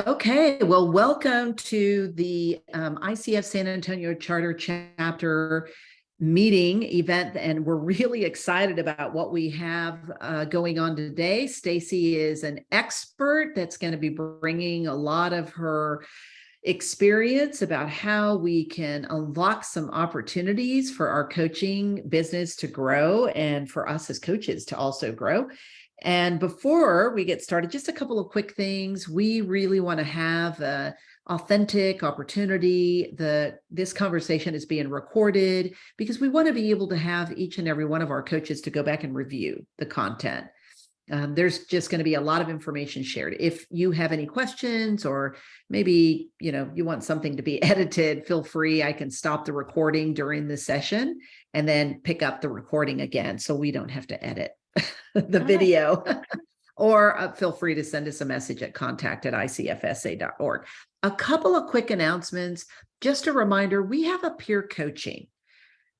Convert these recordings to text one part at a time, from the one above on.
Okay, well, welcome to the ICF San Antonio Charter Chapter meeting event, and we're really excited about what we have going on today. Stacy is an expert that's going to be bringing a lot of her experience about how we can unlock some opportunities for our coaching business to grow and for us as coaches to also grow. And before we get started, just a couple of quick things. We really want to have an authentic opportunity. This conversation is being recorded because we want to be able to have each and every one of our coaches to go back and review the content. There's just going to be a lot of information shared. If you have any questions, or maybe you want something to be edited, feel free. I can stop the recording during the session and then pick up the recording again, so we don't have to edit the video. Or feel free to send us a message at contact@icfsa.org. A couple of quick announcements. Just a reminder, we have a peer coaching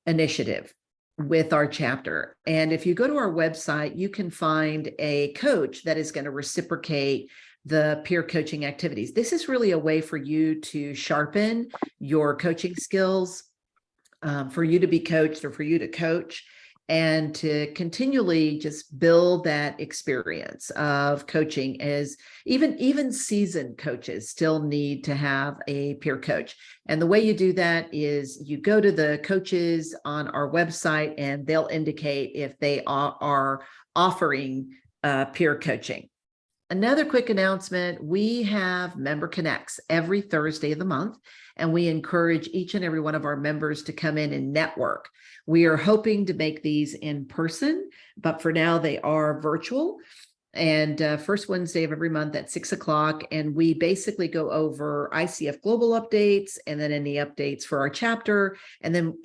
initiative with our chapter. And if you go to our website, you can find a coach that is going to reciprocate the peer coaching activities. This is really a way for you to sharpen your coaching skills, for you to be coached or for you to coach, and to continually just build that experience of coaching. As even seasoned coaches still need to have a peer coach. And the way you do that is you go to the coaches on our website and they'll indicate if they are offering peer coaching. Another quick announcement, we have Member Connects every Thursday of the month, and we encourage each and every one of our members to come in and network. We are hoping to make these in person, but for now they are virtual. And first Wednesday of every month at 6 o'clock. And we basically go over ICF global updates and then any updates for our chapter. And then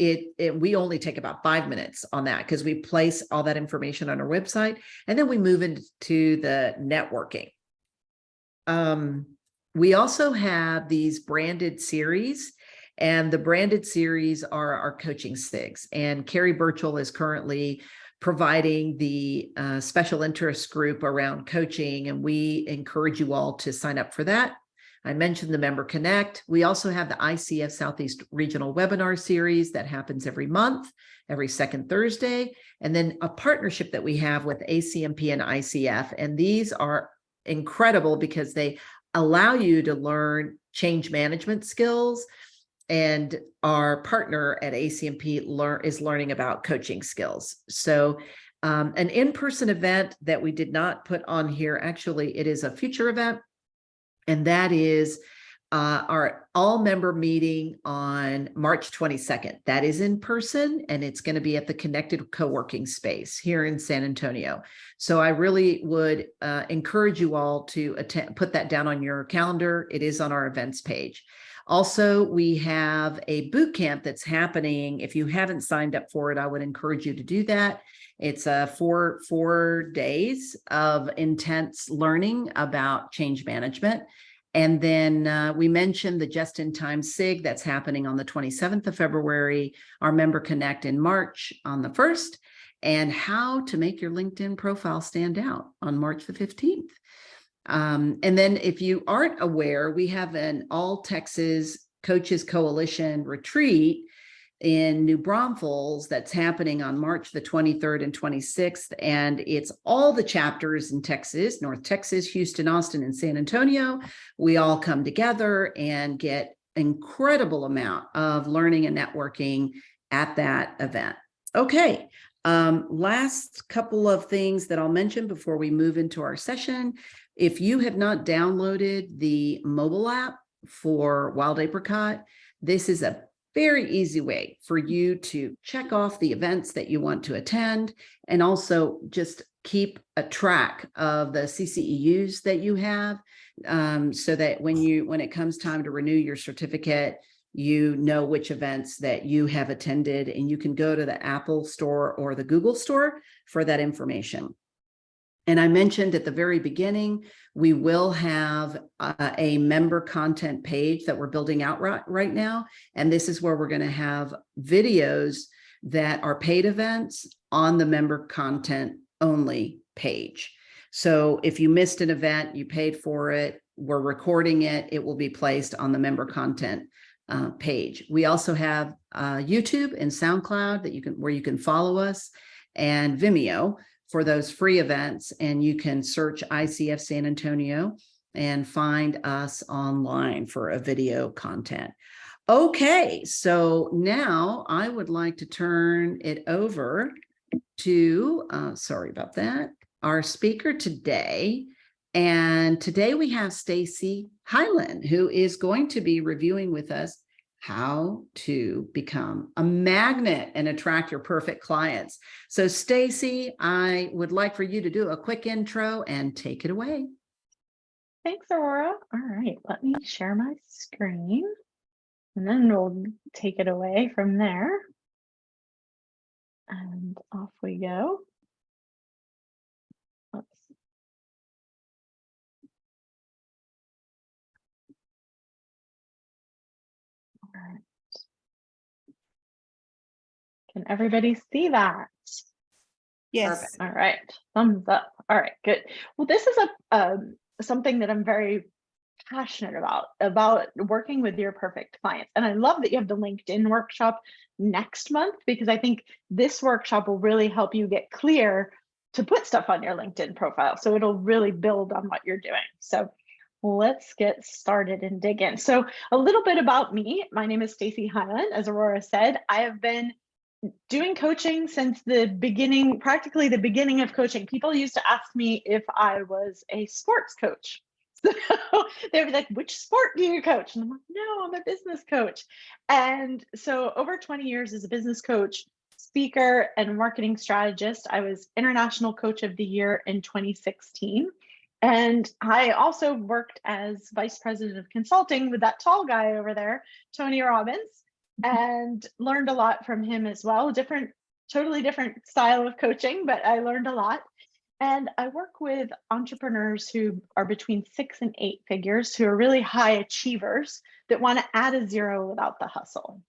we only take about 5 minutes on that because we place all that information on our website. And then we move into the networking. We also have these branded series. And the branded series are our coaching SIGs. And Carrie Birchall is currently providing the special interest group around coaching, and we encourage you all to sign up for that. I mentioned the Member Connect. We also have the ICF Southeast Regional Webinar Series that happens every month, every second Thursday, and then a partnership that we have with ACMP and ICF. And these are incredible because they allow you to learn change management skills, and our partner at ACMP is learning about coaching skills. So an in-person event that we did not put on here, actually, it is a future event, and that is our all-member meeting on March 22nd. That is in person, and it's going to be at the Connected Co-working Space here in San Antonio. So I really would encourage you all to put that down on your calendar. It is on our events page. Also, we have a boot camp that's happening. If you haven't signed up for it, I would encourage you to do that. It's four days of intense learning about change management. And then we mentioned the Just-in-Time SIG that's happening on the 27th of February, our Member Connect in March on the 1st, and how to make your LinkedIn profile stand out on March the 15th. And then if you aren't aware, we have an All Texas Coaches Coalition retreat in New Braunfels that's happening on March the 23rd and 26th. And it's all the chapters in Texas, North Texas, Houston, Austin, and San Antonio. We all come together and get incredible amount of learning and networking at that event. Okay. Last couple of things that I'll mention before we move into our session. If you have not downloaded the mobile app for Wild Apricot, this is a very easy way for you to check off the events that you want to attend, and also just keep a track of the CCEUs that you have, so that when it comes time to renew your certificate, you know which events that you have attended, and you can go to the Apple Store or the Google Store for that information. And I mentioned at the very beginning, we will have a member content page that we're building out right now. And this is where we're going to have videos that are paid events on the member content only page. So if you missed an event, you paid for it, we're recording it, it will be placed on the member content page. We also have YouTube and SoundCloud where you can follow us, and Vimeo for those free events. And you can search ICF San Antonio and find us online for a video content. Okay, so now I would like to turn it over to, sorry about that, our speaker today. And today we have Stacy Hyland, who is going to be reviewing with us how to become a magnet and attract your perfect clients. So Stacy, I would like for you to do a quick intro and take it away. Thanks, Aurora. All right, let me share my screen and then we'll take it away from there. And off we go. Oops. All right. Can everybody see that? Yes. Perfect. All right. Thumbs up. All right, good. Well, this is something that I'm very passionate about working with your perfect clients. And I love that you have the LinkedIn workshop next month, because I think this workshop will really help you get clear to put stuff on your LinkedIn profile. So it'll really build on what you're doing. So let's get started and dig in. So a little bit about me. My name is Stacy Hyland. As Aurora said, I have been doing coaching since the beginning, practically the beginning of coaching. People used to ask me if I was a sports coach. So they would be like, which sport do you coach? And I'm like, no, I'm a business coach. And so over 20 years as a business coach, speaker, and marketing strategist, I was International Coach of the Year in 2016. And I also worked as vice president of consulting with that tall guy over there, Tony Robbins, and learned a lot from him as well. Totally different style of coaching, but I learned a lot. And I work with entrepreneurs who are between 6 and 8 figures, who are really high achievers that want to add a zero without the hustle.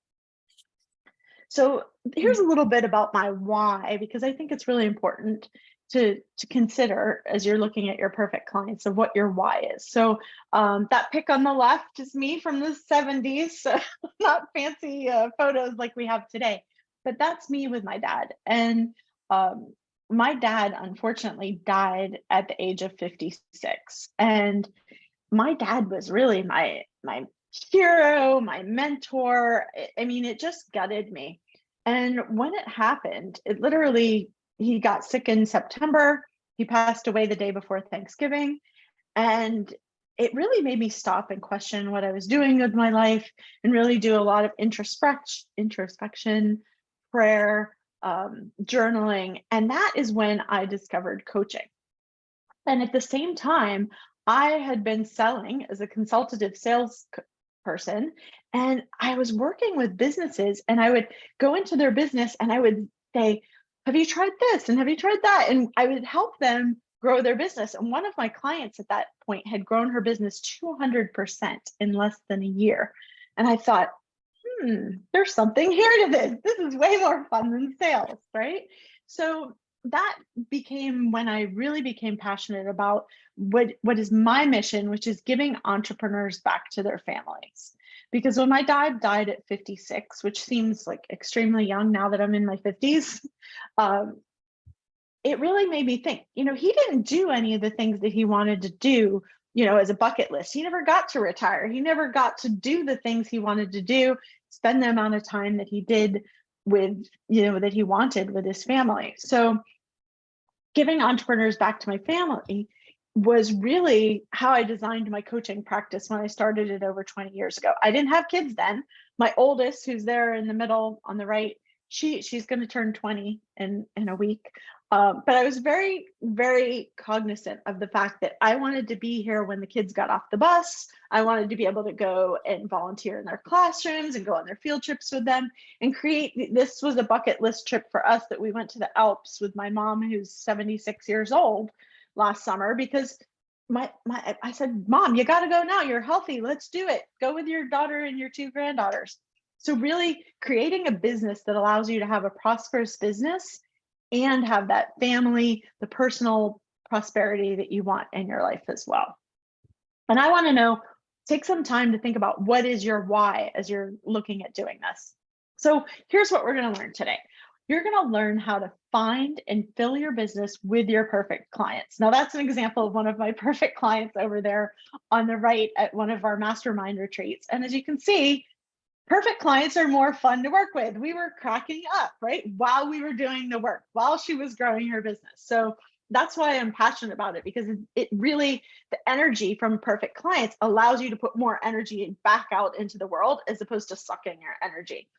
So here's a little bit about my why, because I think it's really important to consider as you're looking at your perfect clients of what your why is. So that pic on the left is me from the 70s, so not fancy photos like we have today, but that's me with my dad. And my dad unfortunately died at the age of 56. And my dad was really my hero, my mentor. I mean, it just gutted me. And when it happened, it literally, he got sick in September. He passed away the day before Thanksgiving. And it really made me stop and question what I was doing with my life and really do a lot of introspection, prayer, journaling. And that is when I discovered coaching. And at the same time, I had been selling as a consultative sales person, and I was working with businesses, and I would go into their business and I would say, have you tried this? And have you tried that? And I would help them grow their business. And one of my clients at that point had grown her business 200% in less than a year. And I thought, there's something here to this. This is way more fun than sales, right? So that became when I really became passionate about what is my mission, which is giving entrepreneurs back to their families. Because when my dad died at 56, which seems like extremely young now that I'm in my 50s, it really made me think, he didn't do any of the things that he wanted to do, as a bucket list. He never got to retire. He never got to do the things he wanted to do, spend the amount of time that he did with, that he wanted with his family. So giving entrepreneurs back to my family was really how I designed my coaching practice when I started it over 20 years ago. I didn't have kids then. My oldest, who's there in the middle on the right, she's going to turn 20 in a week. But I was very, very cognizant of the fact that I wanted to be here when the kids got off the bus. I wanted to be able to go and volunteer in their classrooms and go on their field trips with them and create. This was a bucket list trip for us that we went to the Alps with my mom, who's 76 years old, last summer, because I said, Mom, you got to go now. You're healthy. Let's do it. Go with your daughter and your 2 granddaughters. So really creating a business that allows you to have a prosperous business and have that family, the personal prosperity that you want in your life as well. And I want to know, take some time to think about what is your why as you're looking at doing this. So here's what we're going to learn today. You're going to learn how to find and fill your business with your perfect clients. Now, that's an example of one of my perfect clients over there on the right at one of our mastermind retreats. And as you can see, perfect clients are more fun to work with. We were cracking up, right? While we were doing the work, while she was growing her business. So that's why I'm passionate about it, because it really, the energy from perfect clients allows you to put more energy back out into the world as opposed to sucking your energy.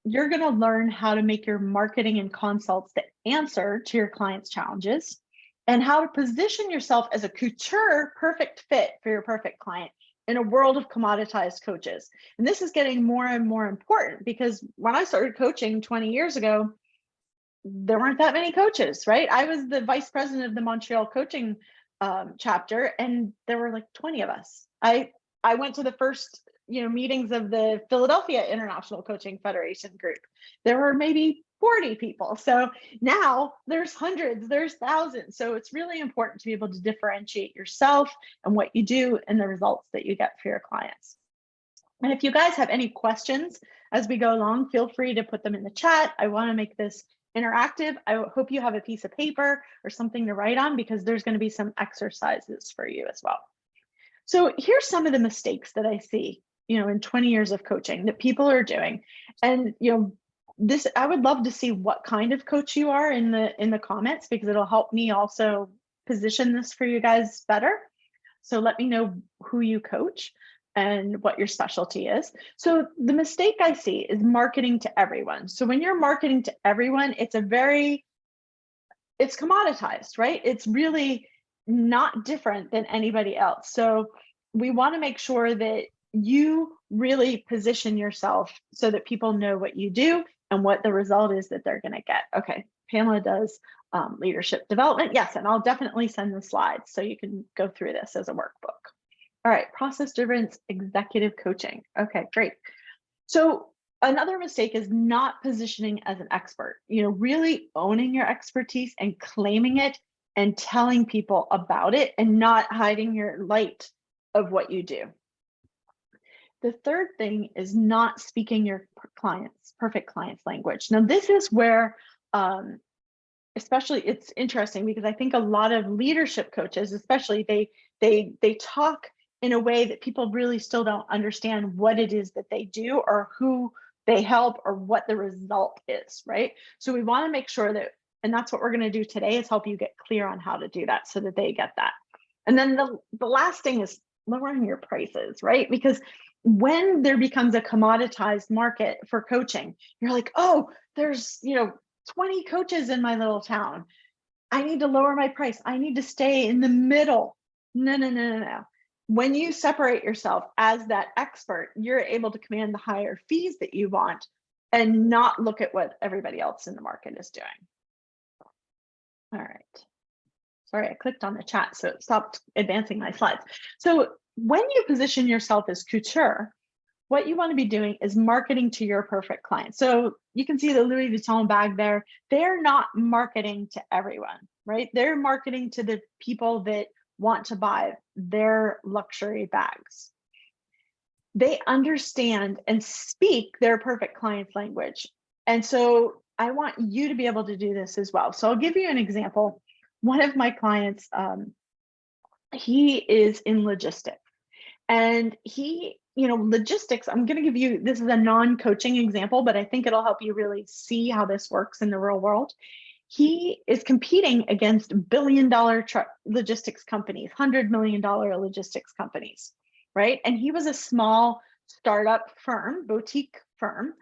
You're going to learn how to make your marketing and consults the answer to your clients' challenges, and how to position yourself as a couture perfect fit for your perfect client in a world of commoditized coaches. And this is getting more and more important, because when I started coaching 20 years ago, there weren't that many coaches, right? I was the vice president of the Montreal coaching chapter, and there were like 20 of us. I went to the first meetings of the Philadelphia International Coaching Federation group. There were maybe 40 people. So now there's hundreds, there's thousands. So it's really important to be able to differentiate yourself and what you do and the results that you get for your clients. And if you guys have any questions as we go along, feel free to put them in the chat. I want to make this interactive. I hope you have a piece of paper or something to write on, because there's going to be some exercises for you as well. So here's some of the mistakes that I see, in 20 years of coaching that people are doing. And, this, I would love to see what kind of coach you are in the comments, because it'll help me also position this for you guys better. So let me know who you coach and what your specialty is. So the mistake I see is marketing to everyone. So when you're marketing to everyone, it's commoditized, right? It's really not different than anybody else. So we want to make sure that you really position yourself so that people know what you do and what the result is that they're going to get. Okay, Pamela does leadership development. Yes, and I'll definitely send the slides so you can go through this as a workbook. All right, process-driven executive coaching. Okay, great. So another mistake is not positioning as an expert, really owning your expertise and claiming it and telling people about it and not hiding your light of what you do. The third thing is not speaking your perfect client's language. Now, this is where, especially, it's interesting, because I think a lot of leadership coaches, especially, they talk in a way that people really still don't understand what it is that they do or who they help or what the result is, right? So we want to make sure that, and that's what we're going to do today, is help you get clear on how to do that so that they get that. And then the last thing is lowering your prices, right? Because when there becomes a commoditized market for coaching, you're like, oh, there's 20 coaches in my little town. I need to lower my price. I need to stay in the middle. No. When you separate yourself as that expert, you're able to command the higher fees that you want and not look at what everybody else in the market is doing. All right. Sorry, I clicked on the chat, so it stopped advancing my slides. So when you position yourself as couture, what you want to be doing is marketing to your perfect client. So you can see the Louis Vuitton bag there. They're not marketing to everyone, right? They're marketing to the people that want to buy their luxury bags. They understand and speak their perfect client's language. And so I want you to be able to do this as well. So I'll give you an example. One of my clients, he is in logistics, and logistics, I'm going to give you, this is a non-coaching example, but I think it'll help you really see how this works in the real world. He is competing against billion-dollar logistics companies, $100 million logistics companies, right? And he was a small startup firm, boutique firm.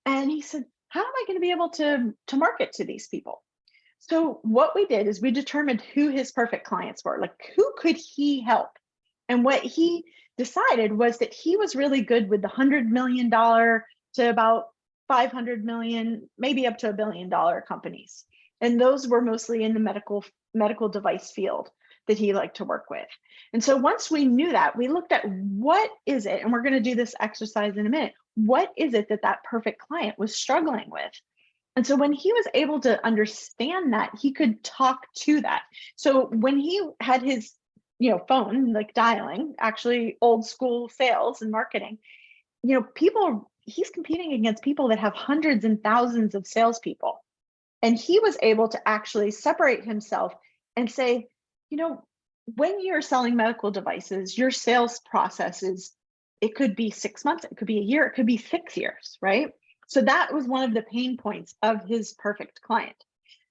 And he said, how am I going to be able to market to these people? So what we did is we determined who his perfect clients were, like who could he help? And what he decided was that he was really good with the $100 million to about 500 million, maybe up to $1 billion companies. And those were mostly in the medical device field that he liked to work with. And so once we knew that, we looked at what is it, and we're going to do this exercise in a minute. What is it that perfect client was struggling with? And so when he was able to understand that, he could talk to that. So when he had his, phone like dialing, actually old school sales and marketing, he's competing against people that have hundreds and thousands of salespeople. And he was able to actually separate himself and say, when you're selling medical devices, your sales process it could be 6 months, it could be a year, it could be 6 years, right? So that was one of the pain points of his perfect client.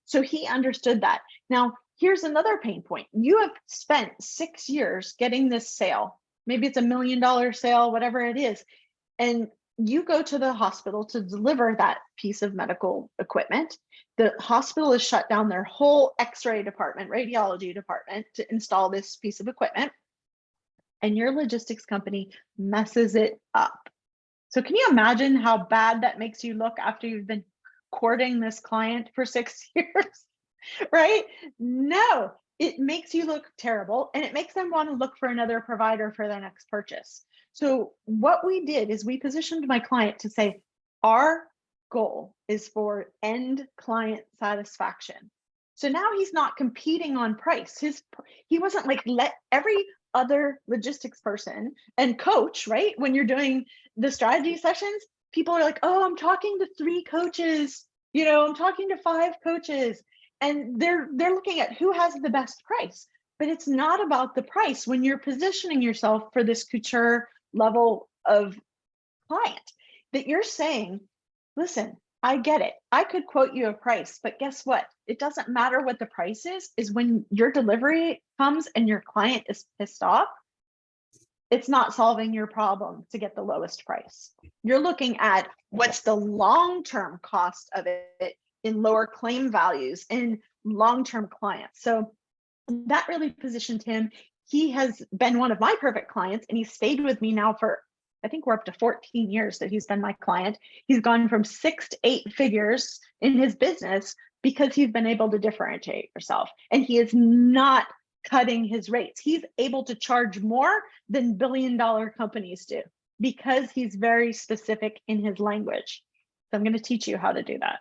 So he understood that. Now, here's another pain point. You have spent 6 years getting this sale. Maybe it's $1 million sale, whatever it is. And you go to the hospital to deliver that piece of medical equipment. The hospital has shut down their whole X-ray department, radiology department to install this piece of equipment. And your logistics company messes it up. So can you imagine how bad that makes you look after you've been courting this client for 6 years, right? No, it makes you look terrible, and it makes them want to look for another provider for their next purchase. So what we did is we positioned my client to say, our goal is for end client satisfaction. So now he's not competing on price. He wasn't like, let every other logistics person and coach, right? When you're doing the strategy sessions, people are like, oh, I'm talking to 3 coaches, I'm talking to 5 coaches, and they're looking at who has the best price. But it's not about the price when you're positioning yourself for this couture level of client, that you're saying, listen, I get it. I could quote you a price, but guess what? It doesn't matter what the price is when your delivery comes and your client is pissed off, it's not solving your problem to get the lowest price. You're looking at what's the long-term cost of it in lower claim values and long-term clients. So that really positioned him. He has been one of my perfect clients, and he stayed with me now for, I think we're up to 14 years that he's been my client. He's gone from 6 to 8 figures in his business because he's been able to differentiate himself, and he is not cutting his rates. He's able to charge more than billion-dollar companies do because he's very specific in his language. So I'm going to teach you how to do that.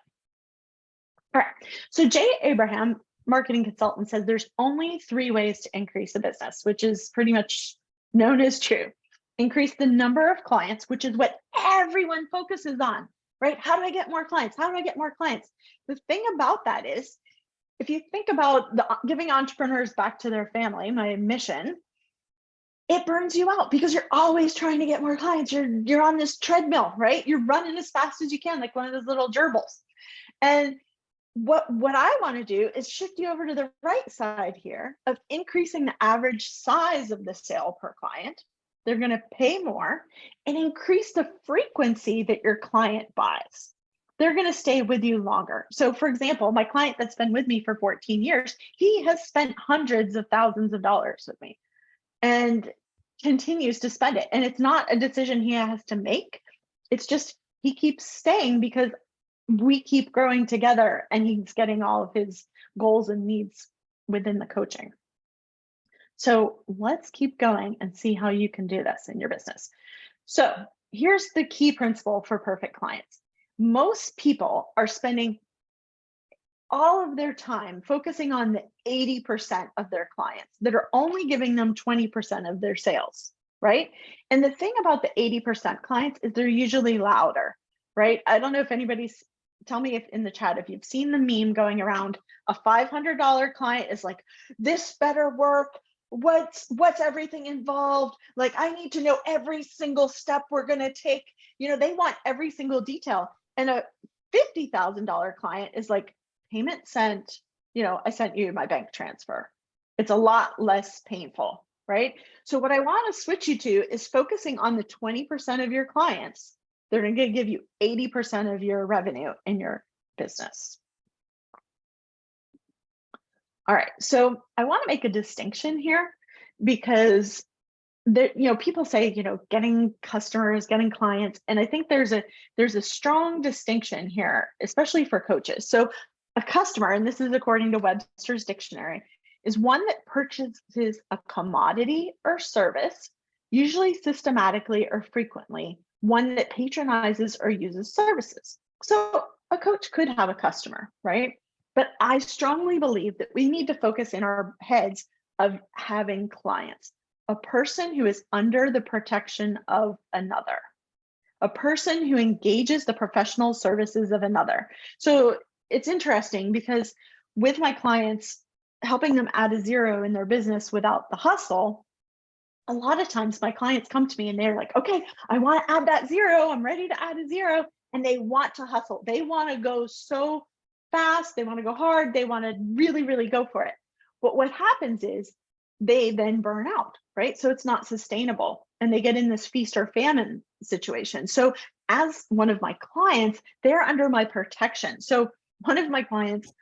All right. So Jay Abraham, marketing consultant, says there's only 3 ways to increase a business, which is pretty much known as true. Increase the number of clients, which is what everyone focuses on, right? How do I get more clients? How do I get more clients? The thing about that is, if you think about giving entrepreneurs back to their family, my mission, it burns you out because you're always trying to get more clients. You're on this treadmill, right? You're running as fast as you can, like one of those little gerbils. And what I want to do is shift you over to the right side here of increasing the average size of the sale per client. They're going to pay more and increase the frequency that your client buys. They're going to stay with you longer. So for example, my client that's been with me for 14 years, he has spent hundreds of thousands of dollars with me and continues to spend it. And it's not a decision he has to make. It's just, he keeps staying because we keep growing together and he's getting all of his goals and needs within the coaching. So let's keep going and see how you can do this in your business. So here's the key principle for perfect clients. Most people are spending all of their time focusing on the 80% of their clients that are only giving them 20% of their sales, right? And the thing about the 80% clients is they're usually louder, right? I don't know if anybody's, tell me if in the chat, if you've seen the meme going around, a $500 client is like, this better work. What's everything involved? Like, I need to know every single step we're going to take. They want every single detail. And a $50,000 client is like, payment sent, I sent you my bank transfer. It's a lot less painful, right? So what I want to switch you to is focusing on the 20% of your clients. They're going to give you 80% of your revenue in your business. All right, so I want to make a distinction here because people say, getting customers, getting clients, and I think there's a strong distinction here, especially for coaches. So a customer, and this is according to Webster's dictionary, is one that purchases a commodity or service, usually systematically or frequently, one that patronizes or uses services. So a coach could have a customer, right? But I strongly believe that we need to focus in our heads of having clients, a person who is under the protection of another, a person who engages the professional services of another. So it's interesting because with my clients, helping them add a zero in their business without the hustle, a lot of times my clients come to me and they're like, okay, I want to add that zero. I'm ready to add a zero. And they want to hustle. They want to go so fast. They want to go hard. They want to really, really go for it. But what happens is they then burn out, right? So it's not sustainable and they get in this feast or famine situation. So as one of my clients, they're under my protection. So one of my clients,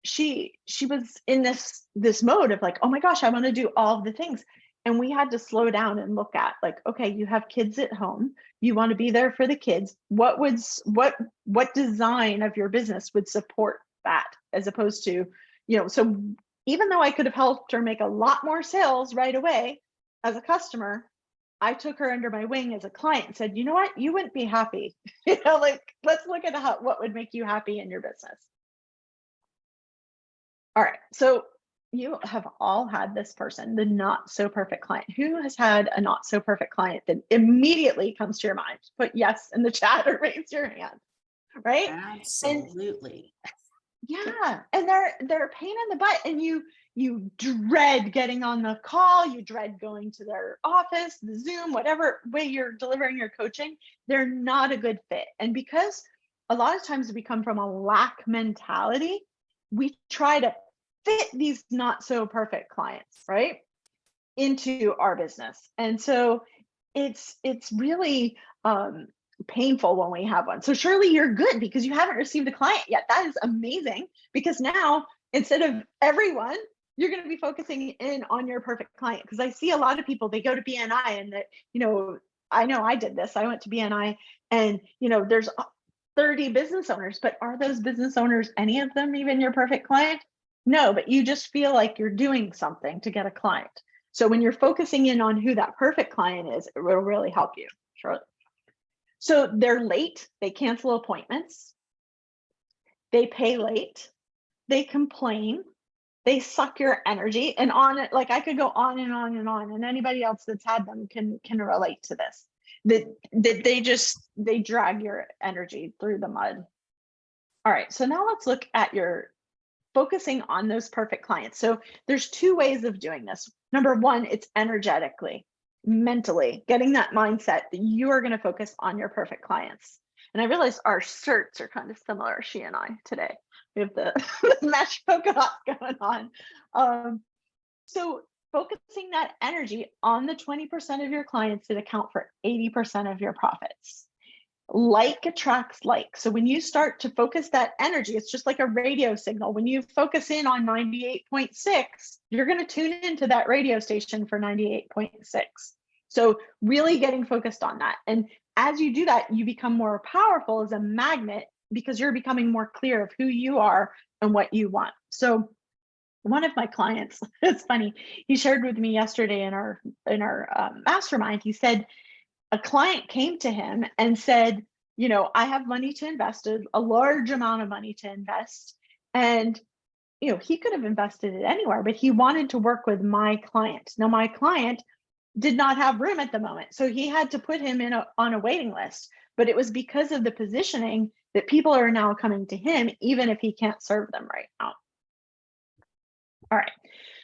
she was in this mode of like, oh my gosh, I want to do all of the things. And we had to slow down and look at like, okay, you have kids at home. You want to be there for the kids. What design of your business would support that, as opposed to, so even though I could have helped her make a lot more sales right away as a customer, I took her under my wing as a client and said, you know what, you wouldn't be happy. Like, let's look at what would make you happy in your business. All right. So you have all had this person, the not so perfect client. Who has had a not so perfect client that immediately comes to your mind? Put yes in the chat or raise your hand, right? Absolutely. Yeah, and they're a pain in the butt, and you dread getting on the call, you dread going to their office, the Zoom, whatever way you're delivering your coaching. They're not a good fit. And because a lot of times we come from a lack mentality, we try to fit these not so perfect clients, right, into our business. And so it's really painful when we have one. So surely you're good because you haven't received a client yet. That is amazing, because now instead of everyone, you're going to be focusing in on your perfect client. Because I see a lot of people, they go to BNI and that, I know I did this. I went to BNI and, there's 30 business owners, but are those business owners, any of them even your perfect client? No, but you just feel like you're doing something to get a client. So when you're focusing in on who that perfect client is, it will really help you. Sure. So they're late, they cancel appointments, they pay late, they complain, they suck your energy, and on it, like I could go on and on and on, and anybody else that's had them can relate to this. That they drag your energy through the mud. All right, so now let's look at your focusing on those perfect clients. So there's two ways of doing this. Number one, it's energetically, mentally, getting that mindset that you are going to focus on your perfect clients. And I realize our shirts are kind of similar, she and I, today. We have the mesh polka dots going on. So focusing that energy on the 20% of your clients that account for 80% of your profits. Like attracts like. So when you start to focus that energy, it's just like a radio signal. When you focus in on 98.6, you're going to tune into that radio station for 98.6. So really getting focused on that. And as you do that, you become more powerful as a magnet because you're becoming more clear of who you are and what you want. So one of my clients, it's funny, he shared with me yesterday in our mastermind, he said, a client came to him and said, I have money to invest, a large amount of money to invest. And, he could have invested it anywhere, but he wanted to work with my client. Now, my client did not have room at the moment. So he had to put him on a waiting list. But it was because of the positioning that people are now coming to him, even if he can't serve them right now. All right.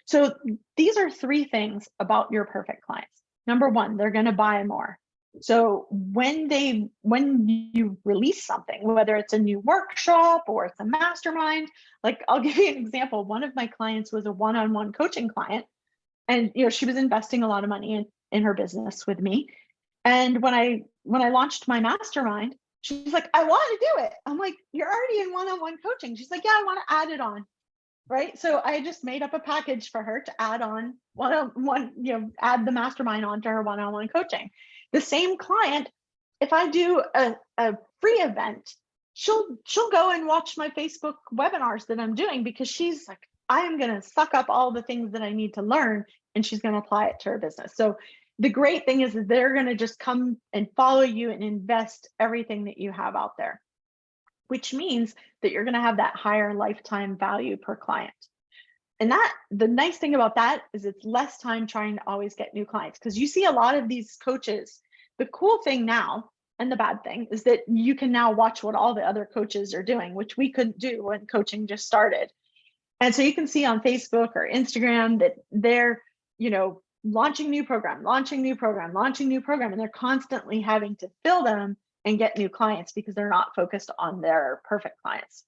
So these are three things about your perfect clients. Number one, they're going to buy more. So when you release something, whether it's a new workshop or it's a mastermind, like I'll give you an example. One of my clients was a one-on-one coaching client, and she was investing a lot of money in her business with me. And when I launched my mastermind, she's like, I want to do it. I'm like, you're already in one-on-one coaching. She's like, yeah, I want to add it on. Right. So I just made up a package for her to add on one-on-one, add the mastermind onto her one-on-one coaching. The same client, if I do a free event, she'll go and watch my Facebook webinars that I'm doing because she's like, I am going to suck up all the things that I need to learn, and she's going to apply it to her business. So the great thing is that they're going to just come and follow you and invest everything that you have out there. which means that you're going to have that higher lifetime value per client. And that the nice thing about that is it's less time trying to always get new clients, because you see a lot of these coaches. The cool thing now and the bad thing is that you can now watch what all the other coaches are doing, which we couldn't do when coaching just started. And so you can see on Facebook or Instagram that they're, launching new program, launching new program, launching new program, and they're constantly having to fill them and get new clients because they're not focused on their perfect clients.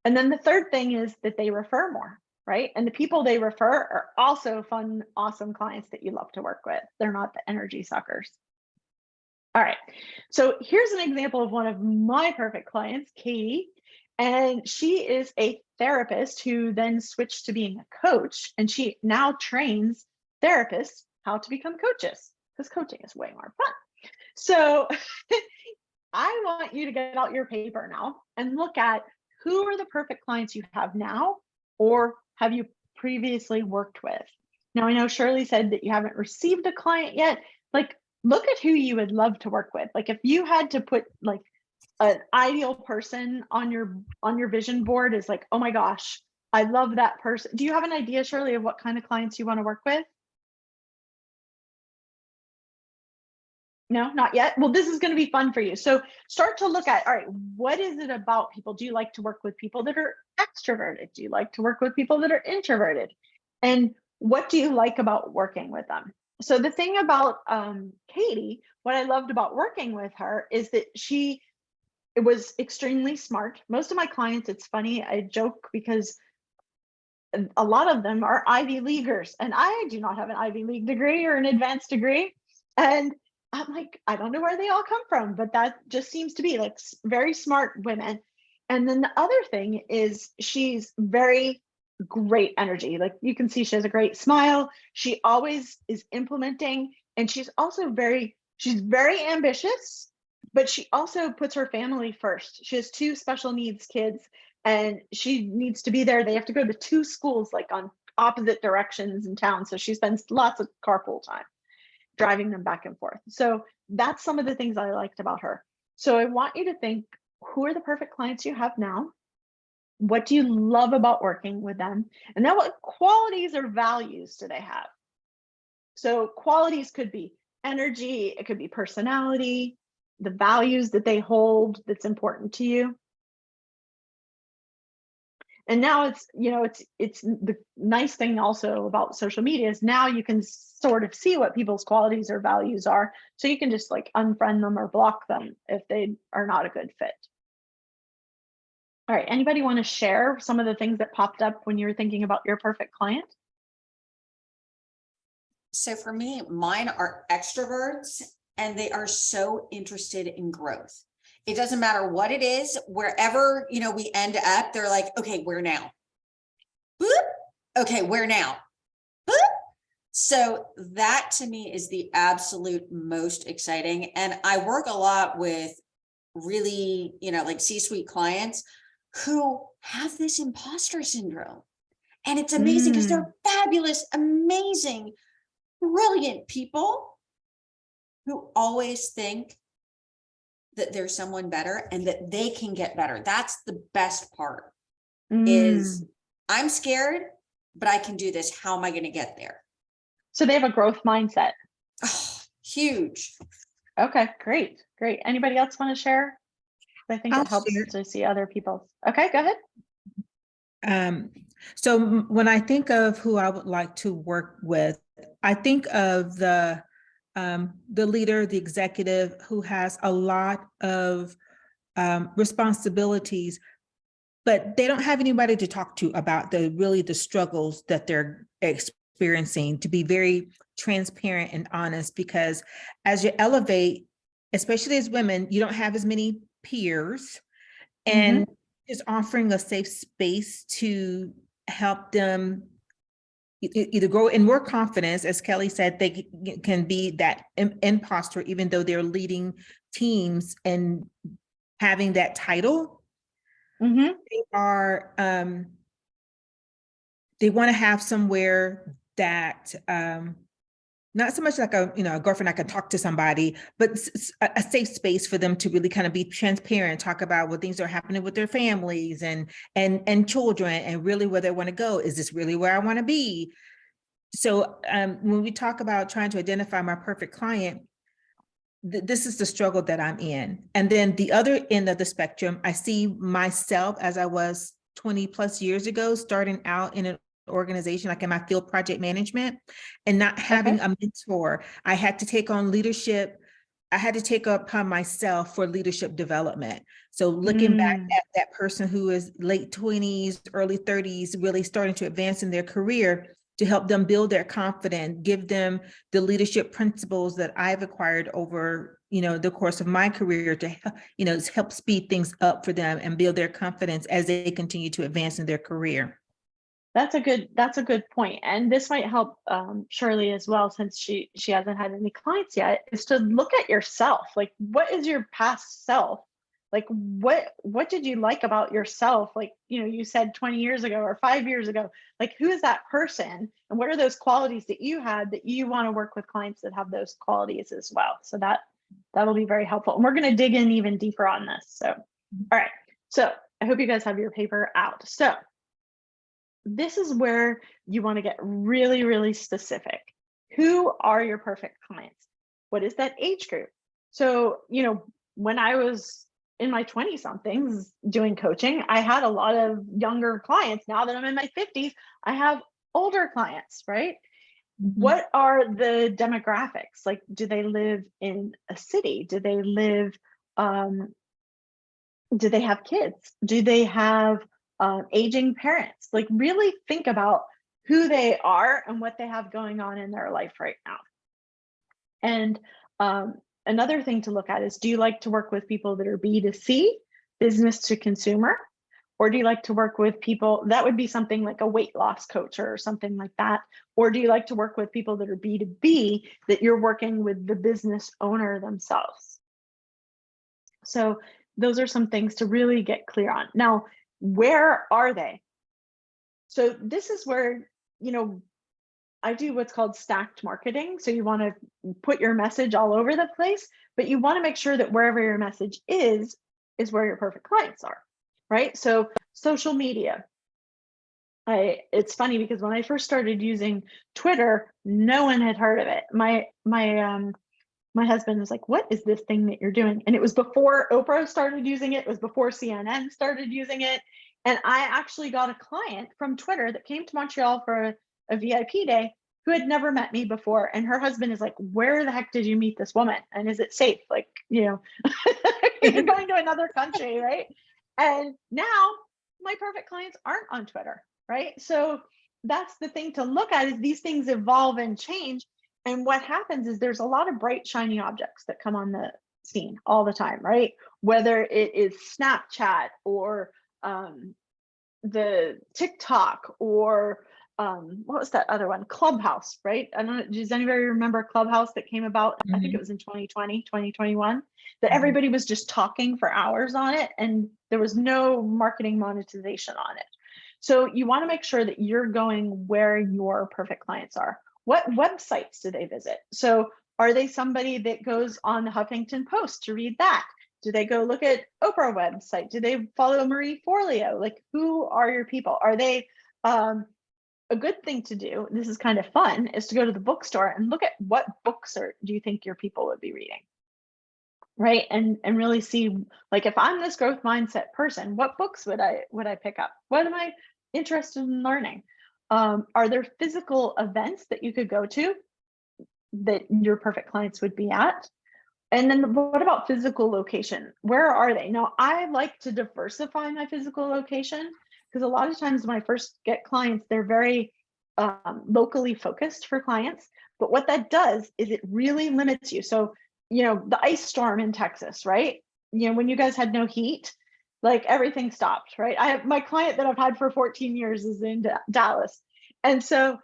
And then the third thing is that they refer more, right? And the people they refer are also fun, awesome clients that you love to work with. They're not the energy suckers. All right. So here's an example of one of my perfect clients, Katie. And she is a therapist who then switched to being a coach. And she now trains therapists how to become coaches, because coaching is way more fun. So I want you to get out your paper now and look at who are the perfect clients you have now, or have you previously worked with. Now, I know Shirley said that you haven't received a client yet. Like, look at who you would love to work with. Like, if you had to put like an ideal person on your vision board, is like, oh my gosh, I love that person. Do you have an idea, Shirley, of what kind of clients you want to work with? No, not yet. Well, this is going to be fun for you. So start to look at, all right, what is it about people? Do you like to work with people that are extroverted? Do you like to work with people that are introverted? And what do you like about working with them? So the thing about Katie, what I loved about working with her is that it was extremely smart. Most of my clients, it's funny, I joke because a lot of them are Ivy Leaguers, and I do not have an Ivy League degree or an advanced degree. And I'm like, I don't know where they all come from, but that just seems to be like very smart women. And then the other thing is she's very great energy. Like, you can see she has a great smile. She always is implementing, and she's very ambitious, but she also puts her family first. She has 2 special needs kids, and she needs to be there. They have to go to 2 schools like on opposite directions in town. So she spends lots of carpool time driving them back and forth. So that's some of the things I liked about her. So I want you to think, who are the perfect clients you have now? What do you love about working with them? And then what qualities or values do they have? So qualities could be energy, it could be personality, the values that they hold that's important to you. And now it's the nice thing also about social media is now you can sort of see what people's qualities or values are. So you can just like unfriend them or block them if they are not a good fit. All right, anybody want to share some of the things that popped up when you were thinking about your perfect client? So for me, mine are extroverts, and they are so interested in growth. It doesn't matter what it is, wherever, we end up, they're like, okay, where now? Boop. Okay, where now? Boop. So that to me is the absolute most exciting. And I work a lot with really, like C-suite clients who have this imposter syndrome. And it's amazing because they're fabulous, amazing, brilliant people who always think that there's someone better and that they can get better. That's the best part is I'm scared, but I can do this. How am I going to get there? So they have a growth mindset. Oh, huge. Okay, great. Anybody else want to share? I think I'll it helps share. to see other people's. Okay, go ahead. So when I think of who I would like to work with, I think of the leader, the executive who has a lot of responsibilities, but they don't have anybody to talk to about the struggles that they're experiencing, to be very transparent and honest, because as you elevate, especially as women, you don't have as many peers, and just offering a safe space to help them either grow in more confidence. As Kelly said, they can be that imposter, even though they're leading teams and having that title. They are, they want to have somewhere that not so much like a, a girlfriend I can talk to somebody, but a safe space for them to really kind of be transparent, talk about what things are happening with their families and children, and really where they want to go. Is this really where I want to be? So when we talk about trying to identify my perfect client, this is the struggle that I'm in. And then the other end of the spectrum, I see myself as I was 20 plus years ago, starting out in an organization, like in my field project management, and not having a mentor. I had to take on leadership. I had to take upon myself for leadership development. So looking back at that person who is late 20s, early 30s, really starting to advance in their career, to help them build their confidence, give them the leadership principles that I've acquired over, the course of my career to, help speed things up for them and build their confidence as they continue to advance in their career. That's a good point. And this might help Shirley as well, since she hasn't had any clients yet, is to look at yourself. Like, what is your past self? Like, what did you like about yourself? Like, you said 20 years ago or 5 years ago, like, who is that person? And what are those qualities that you had that you want to work with clients that have those qualities as well? So that'll be very helpful. And we're going to dig in even deeper on this. So, all right. So I hope you guys have your paper out. So this is where you want to get really, really specific. Who are your perfect clients? What is that age group? So, when I was in my 20 somethings doing coaching, I had a lot of younger clients. Now that I'm in my 50s, I have older clients, right? What are the demographics? Like, do they live in a city? Do they live, do they have kids? Do they have aging parents? Like, really think about who they are and what they have going on in their life right now. And another thing to look at is, do you like to work with people that are B2C, business to consumer? Or do you like to work with people that would be something like a weight loss coach or something like that? Or do you like to work with people that are B2B, that you're working with the business owner themselves? So those are some things to really get clear on. Now, where are they? So this is where, I do what's called stacked marketing. So you want to put your message all over the place, but you want to make sure that wherever your message is where your perfect clients are, right? So social media. It's funny because when I first started using Twitter, no one had heard of it. My husband was like, "What is this thing that you're doing?" And it was before Oprah started using it. It was before CNN started using it. And I actually got a client from Twitter that came to Montreal for a VIP day who had never met me before. And her husband is like, "Where the heck did you meet this woman? And is it safe?" Like, you're going to another country, right? And now my perfect clients aren't on Twitter, right? So that's the thing to look at, is these things evolve and change. And what happens is there's a lot of bright, shiny objects that come on the scene all the time, right? Whether it is Snapchat or the TikTok or what was that other one? Clubhouse, right? I don't know. Does anybody remember Clubhouse that came about? I think it was in 2020, 2021, that everybody was just talking for hours on it and there was no marketing monetization on it. So you want to make sure that you're going where your perfect clients are. What websites do they visit? So are they somebody that goes on the Huffington Post to read that? Do they go look at Oprah website? Do they follow Marie Forleo? Like, who are your people? Are they, a good thing to do, this is kind of fun, is to go to the bookstore and look at what books do you think your people would be reading, right? And really see, like, if I'm this growth mindset person, what books would I pick up? What am I interested in learning? Are there physical events that you could go to that your perfect clients would be at? And then what about physical location? Where are they? Now, I like to diversify my physical location, because a lot of times when I first get clients, they're very locally focused for clients. But what that does is it really limits you. So, the ice storm in Texas, right? When you guys had no heat, like, everything stopped, right? I have my client that I've had for 14 years is in Dallas. And so,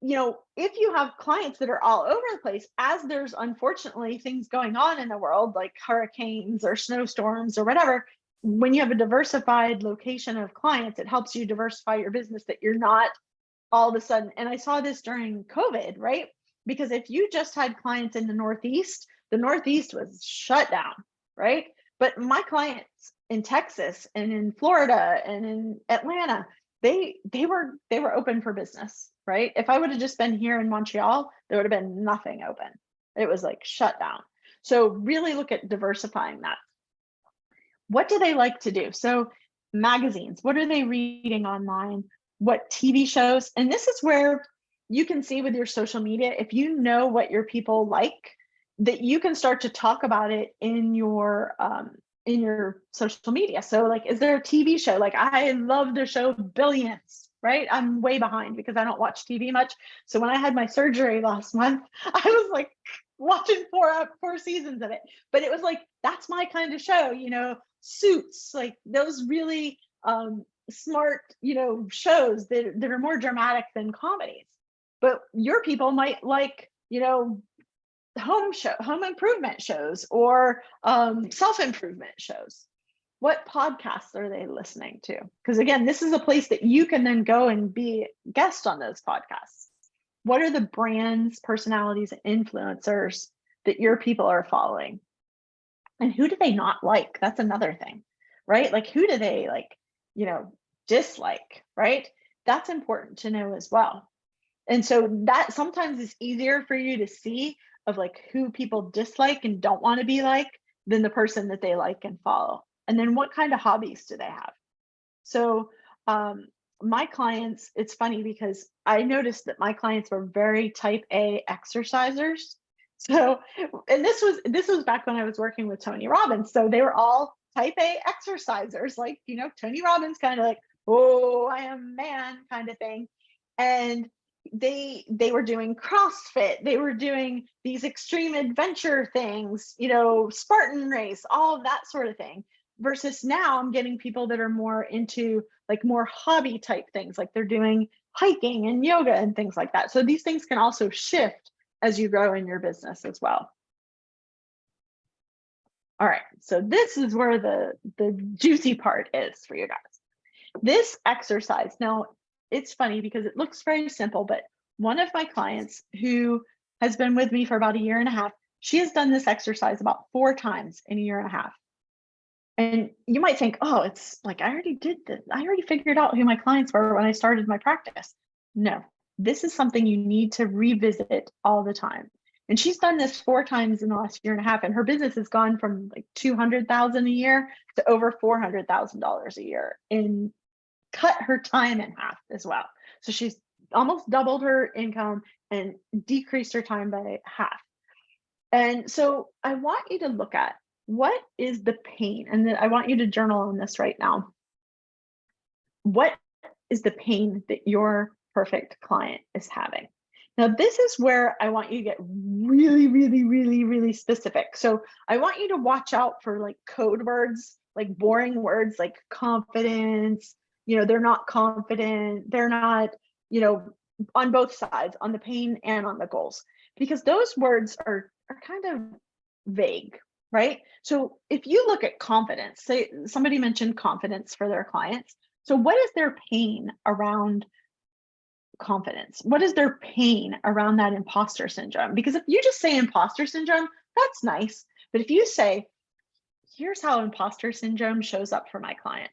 if you have clients that are all over the place, as there's unfortunately things going on in the world, like hurricanes or snowstorms or whatever, when you have a diversified location of clients, it helps you diversify your business, that you're not all of a sudden. And I saw this during COVID, right? Because if you just had clients in the Northeast was shut down, right? But my clients in Texas and in Florida and in Atlanta, they were open for business, right? If I would have just been here in Montreal, there would have been nothing open. It was like shut down. So really look at diversifying that. What do they like to do? So magazines, what are they reading online? What TV shows? And this is where you can see with your social media, if you know what your people like, that you can start to talk about it in your social media. So like, is there a TV show? Like, I love the show Billions, right? I'm way behind because I don't watch TV much. So when I had my surgery last month, I was like watching four seasons of it. But it was like, that's my kind of show, you know, Suits, like those really smart, you know, shows that are more dramatic than comedies. But your people might like, you know, home improvement shows or self-improvement shows. What podcasts are they listening to? Because again, this is a place that you can then go and be a guest on those podcasts. What are the brands, personalities, and influencers that your people are following? And who do they not like? That's another thing, right? Like, who do they like, you know, dislike, right? That's important to know as well. And so that sometimes is easier for you to see of like who people dislike and don't want to be like than the person that they like and follow. And then what kind of hobbies do they have? So my clients, it's funny because I noticed that my clients were very type A exercisers. So, and this was back when I was working with Tony Robbins. So they were all type A exercisers, like, you know, Tony Robbins kind of like, oh, I am man kind of thing. And they were doing CrossFit, they were doing these extreme adventure things, you know, Spartan race, all of that sort of thing. Versus now I'm getting people that are more into like more hobby type things, like they're doing hiking and yoga and things like that. So these things can also shift as you grow in your business as well. All right, so this is where the juicy part is for you guys. This exercise, now it's funny because it looks very simple, but one of my clients who has been with me for about a year and a half, she has done this exercise about 4 times in a year and a half. And you might think, oh, it's like, I already did this. I already figured out who my clients were when I started my practice. No, this is something you need to revisit all the time. And she's done this 4 times in the last year and a half, and her business has gone from like $200,000 a year to over $400,000 a year, and cut her time in half as well. So she's almost doubled her income and decreased her time by half. And so I want you to look at what is the pain, and then I want you to journal on this right now. What is the pain that your perfect client is having? Now, this is where I want you to get really, really, really, really specific. So I want you to watch out for like code words, like boring words like confidence, you know, they're not confident, they're not, you know, on both sides, on the pain and on the goals, because those words are kind of vague, right? So if you look at confidence, say somebody mentioned confidence for their clients. So what is their pain around confidence? What is their pain around that imposter syndrome? Because if you just say imposter syndrome, that's nice. But if you say, here's how imposter syndrome shows up for my client,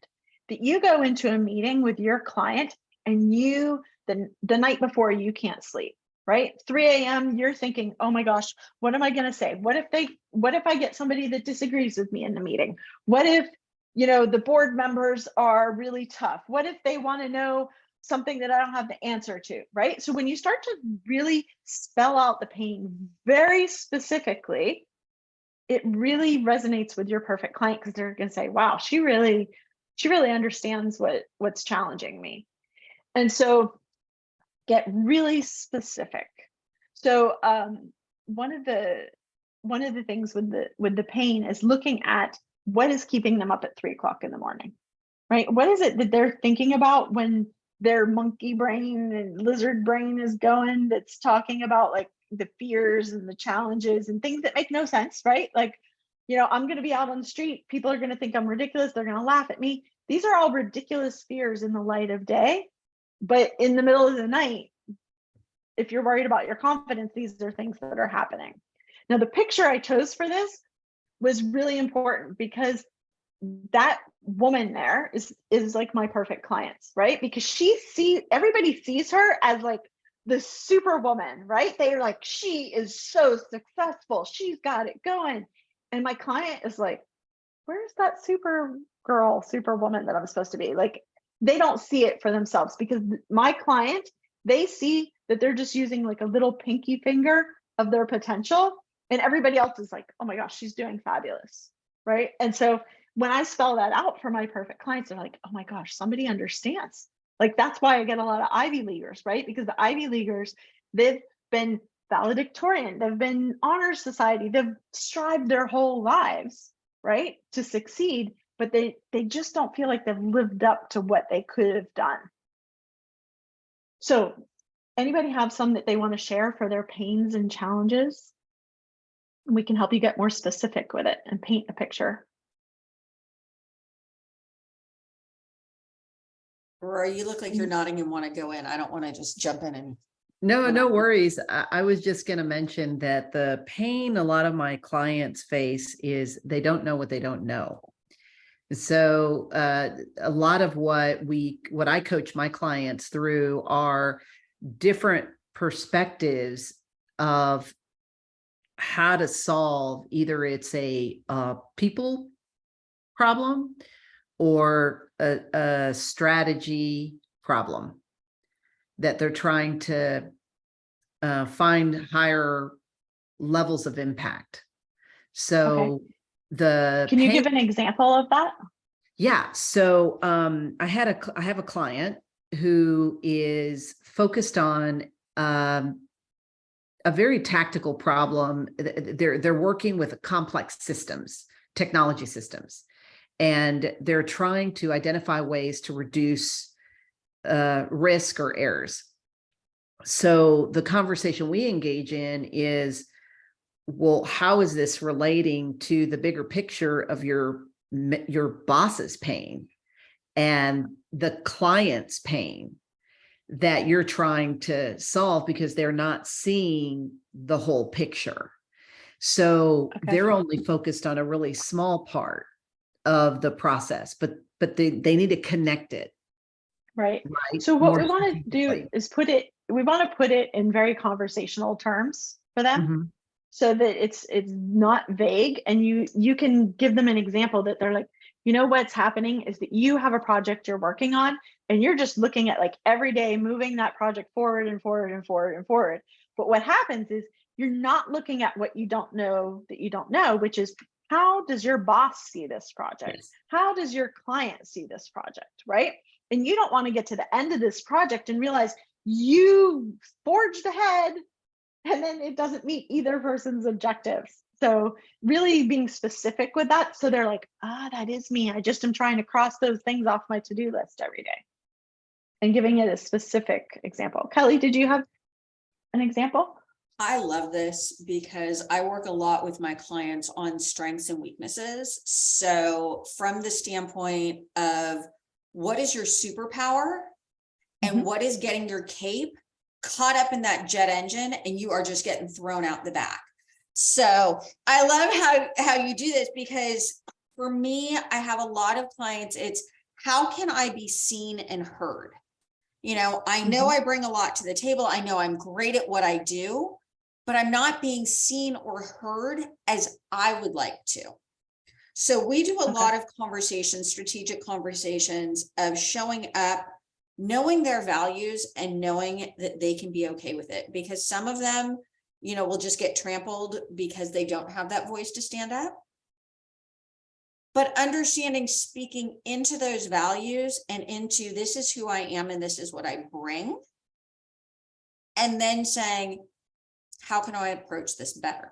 that you go into a meeting with your client and you, the night before, you can't sleep, right? 3 a.m., you're thinking, oh my gosh, what am I going to say? What if I get somebody that disagrees with me in the meeting? What if, you know, the board members are really tough? What if they want to know something that I don't have the answer to, right? So when you start to really spell out the pain very specifically, it really resonates with your perfect client, because they're going to say, wow, she really understands what's challenging me. And so get really specific. So one of the things with the pain is looking at what is keeping them up at 3 o'clock in the morning, right? What is it that they're thinking about when their monkey brain and lizard brain is going, that's talking about like the fears and the challenges and things that make no sense, right? Like, you know, I'm going to be out on the street, people are going to think I'm ridiculous, they're going to laugh at me. These are all ridiculous fears in the light of day, but in the middle of the night, if you're worried about your confidence, these are things that are happening. Now, the picture I chose for this was really important because that woman there is like my perfect clients, right? Because everybody sees her as like the superwoman, right? They're like, she is so successful, she's got it going. And my client is like, where's that superwoman that I'm supposed to be? Like, they don't see it for themselves, because my client, they see that they're just using like a little pinky finger of their potential, and everybody else is like, oh my gosh, she's doing fabulous, right? And so when I spell that out for my perfect clients, they're like, oh my gosh, somebody understands. Like, that's why I get a lot of Ivy Leaguers, right? Because the Ivy Leaguers, they've been valedictorian, they've been honor society, they've strived their whole lives, right, to succeed, but they just don't feel like they've lived up to what they could have done. So anybody have some that they want to share for their pains and challenges? We can help you get more specific with it and paint a picture. Rory, you look like you're nodding and want to go in. I don't want to just jump in and. No worries. I was just going to mention that the pain a lot of my clients face is they don't know what they don't know. So a lot of what I coach my clients through are different perspectives of how to solve either it's a people problem or a strategy problem that they're trying to find higher levels of impact. So can you give an example of that? Yeah. So I have a client who is focused on a very tactical problem. They're working with complex systems, technology systems, and they're trying to identify ways to reduce risk or errors. So the conversation we engage in is, well, how is this relating to the bigger picture of your boss's pain and the client's pain that you're trying to solve, because they're not seeing the whole picture. So they're only focused on a really small part of the process, but they need to connect it. Right. Right. So what we want to do is we want to put it in very conversational terms for them. Mm-hmm. So that it's not vague, and you can give them an example that they're like, you know, what's happening is that you have a project you're working on, and you're just looking at like every day moving that project forward and forward and forward and forward. But what happens is you're not looking at what you don't know that you don't know, which is, how does your boss see this project? Yes. How does your client see this project, right? And you don't want to get to the end of this project and realize you forged ahead and then it doesn't meet either person's objectives. So really being specific with that, so they're like, that is me. I just am trying to cross those things off my to-do list every day. And giving it a specific example. Kelly, did you have an example? I love this because I work a lot with my clients on strengths and weaknesses. So from the standpoint of what is your superpower and what is getting your cape caught up in that jet engine, and you are just getting thrown out the back. So I love how you do this, because for me, I have a lot of clients. It's, how can I be seen and heard? You know I bring a lot to the table. I know I'm great at what I do, but I'm not being seen or heard as I would like to. So we do a lot of conversations, strategic conversations of showing up, knowing their values and knowing that they can be okay with it, because some of them, will just get trampled because they don't have that voice to stand up. But understanding, speaking into those values and into, this is who I am and this is what I bring. And then saying, how can I approach this better?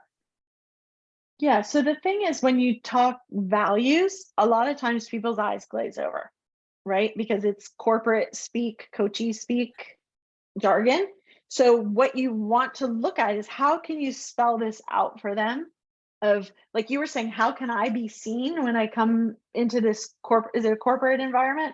Yeah. So the thing is, when you talk values, a lot of times people's eyes glaze over, right? Because it's corporate speak, coachy speak jargon. So what you want to look at is, how can you spell this out for them? Of, like you were saying, how can I be seen when I come into this is it a corporate environment?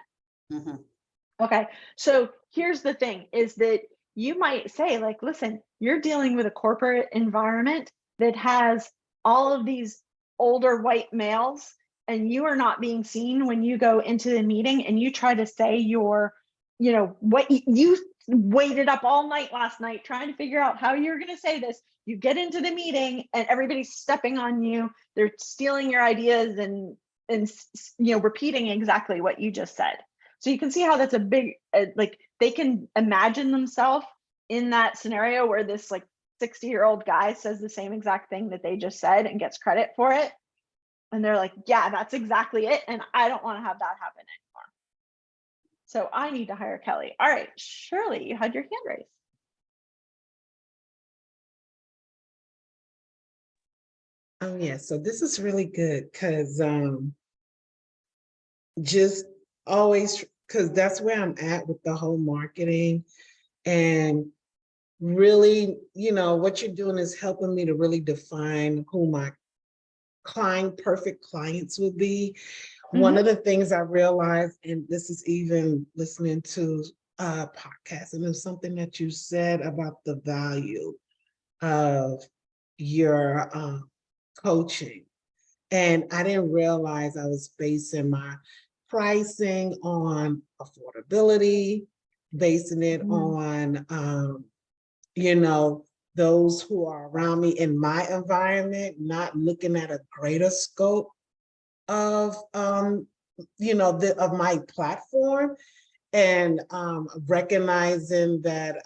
Okay. So here's the thing, is that you might say, like, listen, you're dealing with a corporate environment that has all of these older white males, and you are not being seen when you go into the meeting and you try to say your, what you waited up all night last night trying to figure out how you're going to say this. You get into the meeting and everybody's stepping on you. They're stealing your ideas and repeating exactly what you just said. So you can see how that's a big, like, they can imagine themselves in that scenario where this like 60-year-old guy says the same exact thing that they just said and gets credit for it. And they're like, yeah, that's exactly it. And I don't want to have that happen anymore. So I need to hire Kelly. All right, Shirley, you had your hand raised. Oh yeah, so this is really good because just always, because that's where I'm at with the whole marketing, and really, what you're doing is helping me to really define who my perfect clients would be. One of the things I realized, and this is even listening to a podcast, and there's something that you said about the value of your coaching. And I didn't realize I was basing my pricing on affordability, basing it on, those who are around me in my environment, not looking at a greater scope of, of my platform, and recognizing that,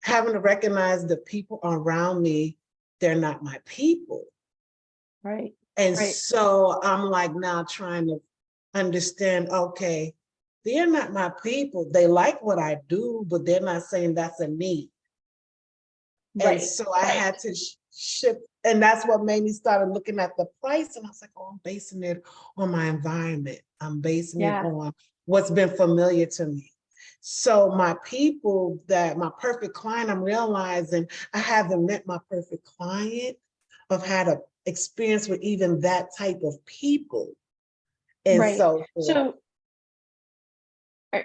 having to recognize the people around me, they're not my people. Right. And Right. so I'm like now trying to understand, okay, they're not my people. They like what I do, but they're not saying that's a need. Right. And so I had to shift. And that's what made me start looking at the price. And I was like, oh, I'm basing it on my environment. I'm basing it on what's been familiar to me. So my people, my perfect client, I'm realizing I haven't met my perfect client. I've had an experience with even that type of people. And so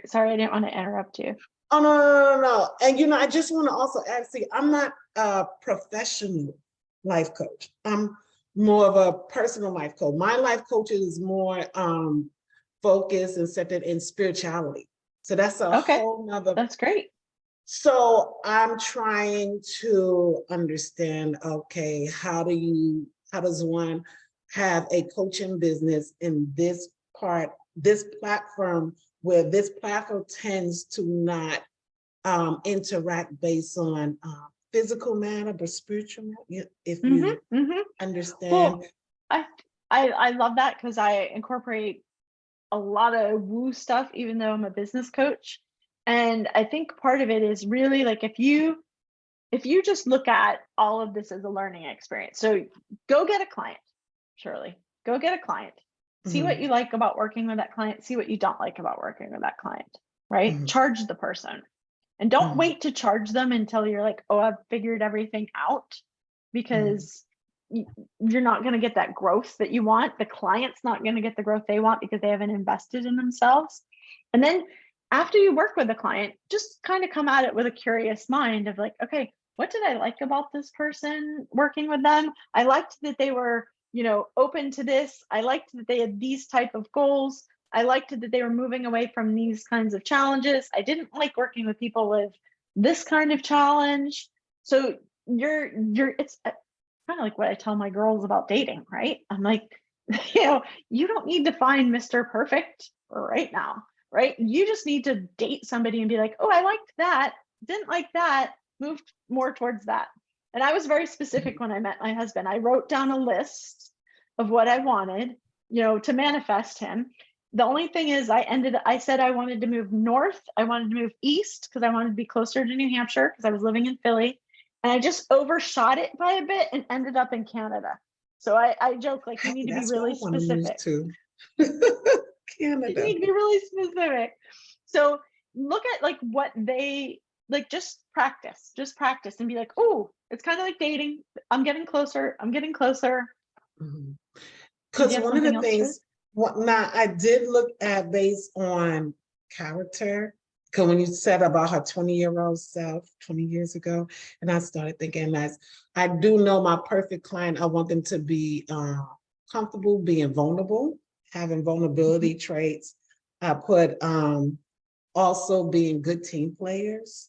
sorry, I didn't want to interrupt you. Oh, no. And, I just want to also add, see, I'm not a professional life coach. I'm more of a personal life coach. My life coach is more focused and centered in spirituality. So that's a whole nother. That's great. So I'm trying to understand, okay, how does one have a coaching business in this platform, where this platform tends to not interact based on physical matter, but spiritual matter, if you understand. Well, I love that, because I incorporate a lot of woo stuff, even though I'm a business coach. And I think part of it is really like, if you just look at all of this as a learning experience. So go get a client, Shirley, go get a client. See what you like about working with that client. See what you don't like about working with that client, right? Charge the person. And don't wait to charge them until you're like, oh, I've figured everything out, because you're not going to get that growth that you want. The client's not going to get the growth they want because they haven't invested in themselves. And then after you work with the client, just kind of come at it with a curious mind of like, okay, what did I like about this person working with them? I liked that they were, open to this. I liked that they had these type of goals. I liked that they were moving away from these kinds of challenges. I didn't like working with people with this kind of challenge. So it's kind of like what I tell my girls about dating, right? I'm like, you don't need to find Mr. Perfect right now, right? You just need to date somebody and be like, oh, I liked that, didn't like that, moved more towards that. And I was very specific when I met my husband. I wrote down a list of what I wanted, to manifest him. The only thing is I said I wanted to move north. I wanted to move east because I wanted to be closer to New Hampshire because I was living in Philly. And I just overshot it by a bit and ended up in Canada. So I joke, like, you need to be really specific. Canada. You need to be really specific. So look at like what they like, just practice and be like, oh, it's kind of like dating. I'm getting closer. Because one of the things, I did look at based on character Because when you said about her 20-year-old self 20 years ago, and I started thinking, as I do know my perfect client, I want them to be comfortable being vulnerable, having vulnerability traits. I put also being good team players,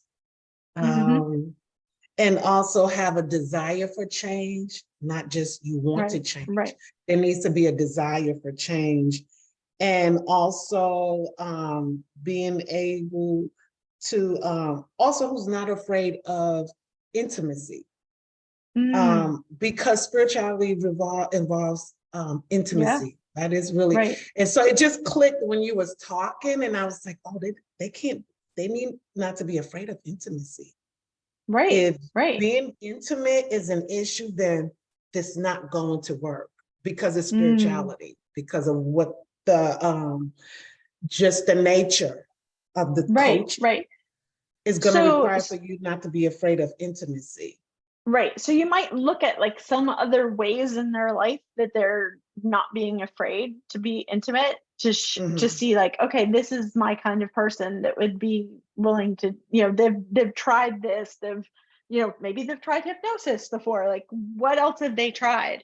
and also have a desire for change, not just you want to Right, change. right. There needs to be a desire for change. And also being able to, also who's not afraid of intimacy. Because spirituality involves Yeah, intimacy. That is really, right, and so it just clicked when you was talking, and I was like, oh, they need not to be afraid of intimacy. right, If right. being intimate is an issue, then it's not going to work because of Mm, spirituality, because of what the just the nature of the right, coach right. is going to So, require for you not to be afraid of intimacy. right. So you might look at like some other ways in their life that they're not being afraid to be intimate to to Mhm. see like, okay, this is my kind of person that would be willing to, they've tried this, maybe they've tried hypnosis before. Like, what else have they tried?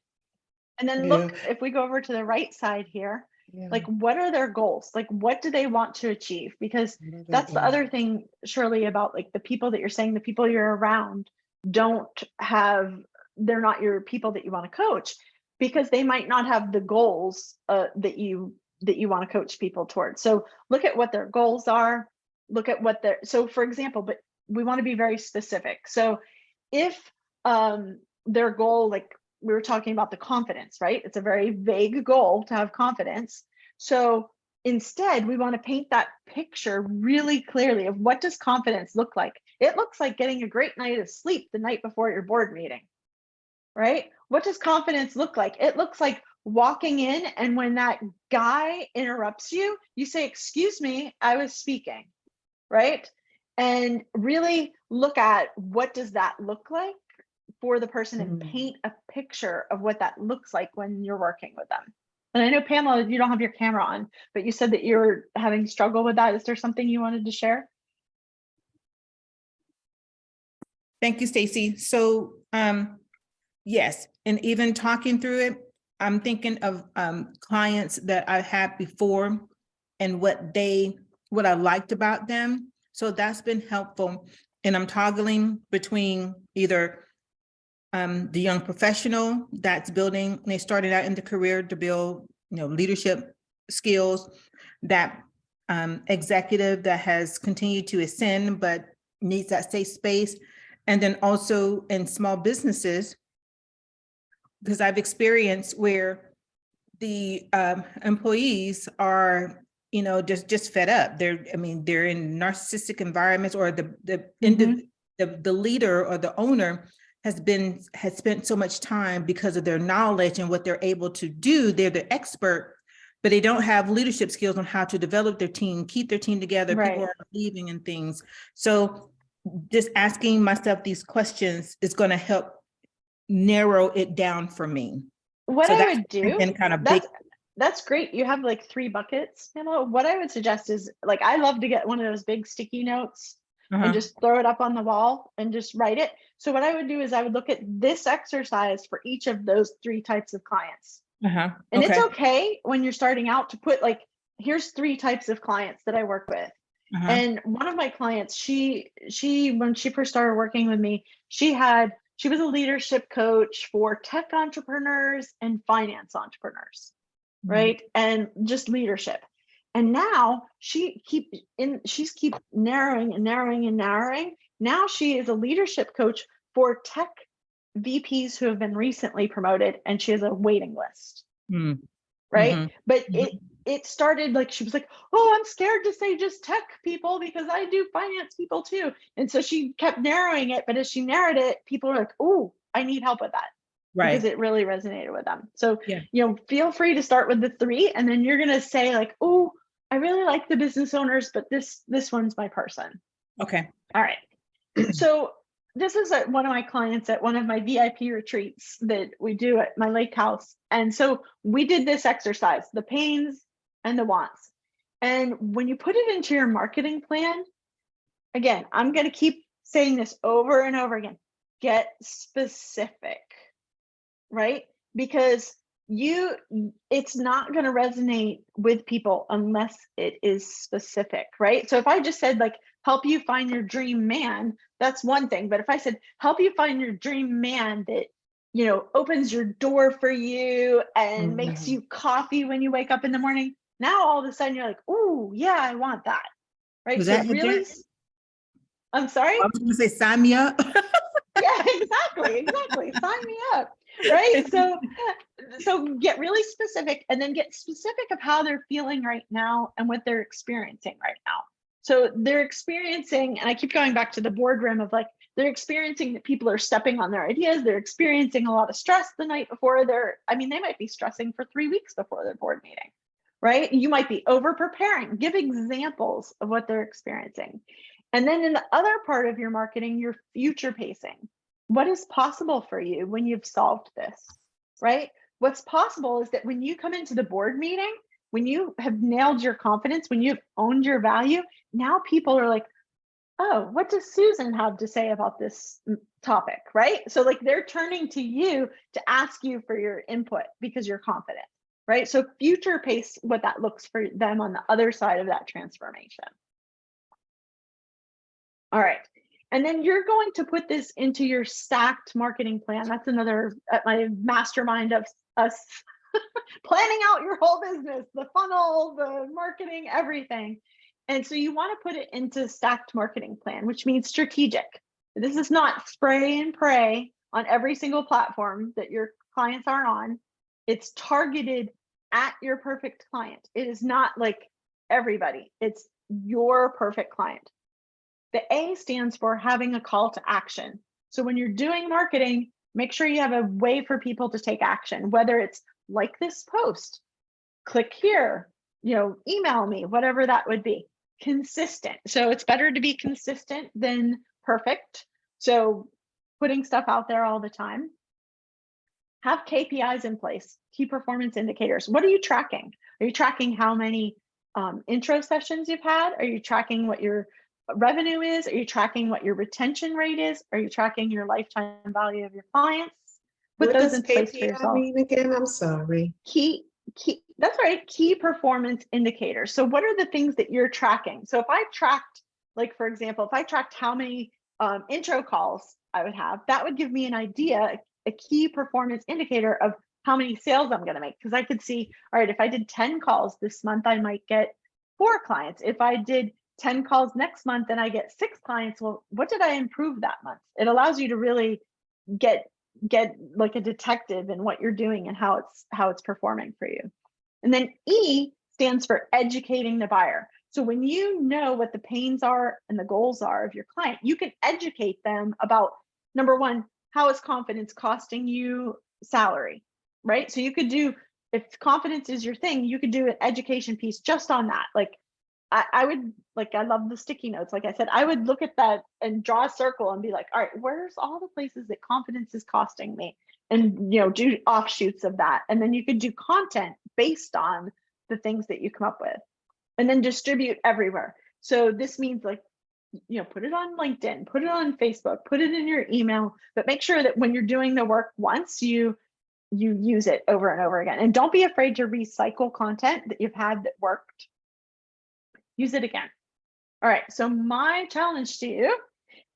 And then Yeah, look, if we go over to the right side here, yeah. like what are their goals? Like what do they want to achieve? Because What are they that's the going? other thing, Shirley, about like the people that you're saying, the people you're around don't have, they're not your people that you want to coach because they might not have the goals that you want to coach people towards. So look at what their goals are, look at what their, so for example, but we want to be very specific. So if their goal, like we were talking about the confidence, right? It's a very vague goal to have confidence. So instead, we want to paint that picture really clearly of what does confidence look like? It looks like getting a great night of sleep the night before your board meeting, right? What does confidence look like? It looks like walking in and when that guy interrupts you, you say, "Excuse me, I was speaking," right? And really look at what does that look like for the person and Mm. paint a picture of what that looks like when you're working with them. And I know, Pamela, you don't have your camera on, but you said that you're having struggle with that. Is there something you wanted to share? Thank you, Stacy. So, yes, and even talking through it, I'm thinking of clients that I had before and what I liked about them. So that's been helpful. And I'm toggling between either the young professional that's building, they started out in the career to build, leadership skills, that executive that has continued to ascend but needs that safe space. And then also in small businesses, because I've experienced where the employees are, just fed up. They're in narcissistic environments, or the leader or the owner has spent so much time because of their knowledge and what they're able to do. They're the expert, but they don't have leadership skills on how to develop their team, keep their team together. Right. People are leaving and things. So just asking myself these questions is going to help narrow it down for me. What So I that's would do, been kind of big. that's great. You have like 3 buckets, Pamela. What I would suggest is like, I love to get one of those big sticky notes and just throw it up on the wall and just write it. So what I would do is I would look at this exercise for each of those 3 types of clients. And it's okay when you're starting out to put like, here's 3 types of clients that I work with. And one of my clients, she when she first started working with me, she was a leadership coach for tech entrepreneurs and finance entrepreneurs, right? And just leadership. And now she's keep narrowing and narrowing and narrowing. Now she is a leadership coach for tech VPs who have been recently promoted, and she has a waiting list. Right. But it started like, she was like, "Oh, I'm scared to say just tech people because I do finance people too." And so she kept narrowing it. But as she narrowed it, people were like, "Oh, I need help with that." Because it really resonated with them. So, feel free to start with the 3, and then you're going to say like, "Oh, I really like the business owners, but this one's my person." Okay. All right. So this is one of my clients at one of my VIP retreats that we do at my lake house. And so we did this exercise, the pains and the wants. And when you put it into your marketing plan, again, I'm going to keep saying this over and over again, get specific, right? Because it's not going to resonate with people unless it is specific, right? So if I just said like, help you find your dream man, that's one thing. But if I said, help you find your dream man that, you know, opens your door for you and makes you coffee when you wake up in the morning, now all of a sudden you're like, oh yeah, I want that, right? Was So that it, really, Jen? I'm sorry? I was gonna say, sign me up. Yeah, exactly. Sign me up. Right. So get really specific, and then get specific of how they're feeling right now and what they're experiencing right now. So they're experiencing, and I keep going back to the boardroom of like, they're experiencing that people are stepping on their ideas. They're experiencing a lot of stress the night before they might be stressing for 3 weeks before their board meeting, right? You might be over preparing. Give examples of what they're experiencing. And then in the other part of your marketing, you're future pacing. What is possible for you when you've solved this, right? What's possible is that when you come into the board meeting, when you have nailed your confidence, when you've owned your value, now people are like, oh, what does Susan have to say about this topic, right? So like they're turning to you to ask you for your input because you're confident, right? So future pace what that looks for them on the other side of that transformation. All right. And then you're going to put this into your stacked marketing plan. That's another at my mastermind of us planning out your whole business, the funnel, the marketing, everything. And so you want to put it into stacked marketing plan, which means strategic. This is not spray and pray on every single platform that your clients are on. It's targeted at your perfect client. It is not like everybody. It's your perfect client. The A stands for having a call to action. So when you're doing marketing, make sure you have a way for people to take action, whether it's like this post, click here, email me, whatever that would be. Consistent. So it's better to be consistent than perfect. So putting stuff out there all the time. Have KPIs in place, key performance indicators. What are you tracking? Are you tracking how many intro sessions you've had? Are you tracking what your revenue is? Are you tracking what your retention rate is? Are you tracking your lifetime value of your clients? Put those in place for yourself. mean again? I'm sorry. That's right. Key performance indicators. So what are the things that you're tracking? So if I tracked, like, for example, if I tracked how many intro calls I would have, that would give me an idea, a key performance indicator of how many sales I'm going to make. Because I could see, all right, if I did 10 calls this month, I might get 4 clients. If I did 10 calls next month and I get 6 clients, well, what did I improve that month? It allows you to really get like a detective in what you're doing and how it's performing for you. And then E stands for educating the buyer. So when you know what the pains are and the goals are of your client, you can educate them about, number one, how is confidence costing you salary, right? So you could do, if confidence is your thing, you could do an education piece just on that. Like I would, like, I love the sticky notes. Like I said, I would look at that and draw a circle and be like, all right, where's all the places that confidence is costing me? And, do offshoots of that. And then you could do content based on the things that you come up with and then distribute everywhere. So this means like, put it on LinkedIn, put it on Facebook, put it in your email, but make sure that when you're doing the work once, you use it over and over again. And don't be afraid to recycle content that you've had that worked. Use it again. All right, so my challenge to you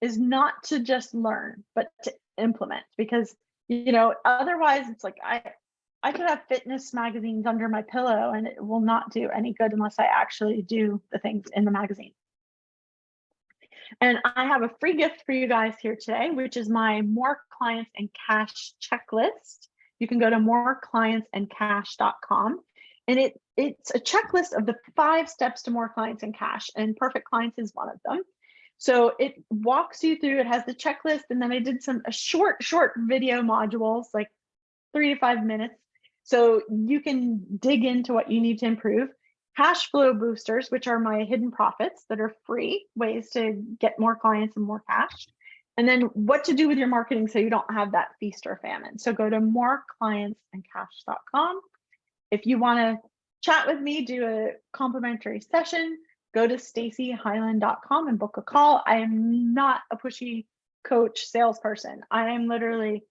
is not to just learn, but to implement, because otherwise it's like I could have fitness magazines under my pillow and it will not do any good unless I actually do the things in the magazine. And I have a free gift for you guys here today, which is my More Clients and Cash checklist. You can go to moreclientsandcash.com. And it's a checklist of the 5 steps to more clients and cash, and Perfect Clients is one of them. So it walks you through, it has the checklist, and then I did a short video modules, like 3 to 5 minutes. So you can dig into what you need to improve. Cash flow boosters, which are my hidden profits that are free ways to get more clients and more cash. And then what to do with your marketing so you don't have that feast or famine. So go to moreclientsandcash.com. If you want to chat with me, do a complimentary session, go to stacyhyland.com and book a call. I am not a pushy coach salesperson. I am literally,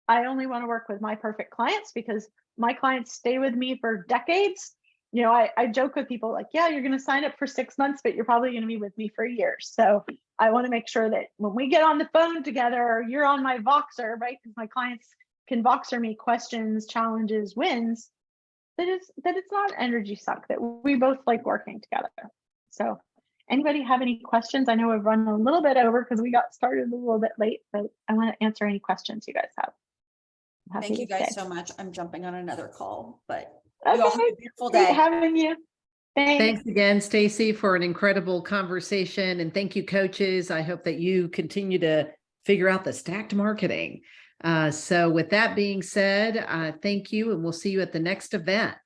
I only want to work with my perfect clients because my clients stay with me for decades. You know, I joke with people like, yeah, you're going to sign up for 6 months, but you're probably going to be with me for years. So I want to make sure that when we get on the phone together, or you're on my Voxer, right? Because my clients can Voxer me questions, challenges, wins, that it's not an energy suck, that we both like working together. So anybody have any questions? I know we've run a little bit over because we got started a little bit late, but I want to answer any questions you guys have. I'm happy Thank you to guys stay. so much. I'm jumping on another call, but you all have Okay, a beautiful great day. having you. Thanks. Thanks again, Stacy, for an incredible conversation. And thank you, coaches. I hope that you continue to figure out the stacked marketing. So with that being said, thank you, and we'll see you at the next event.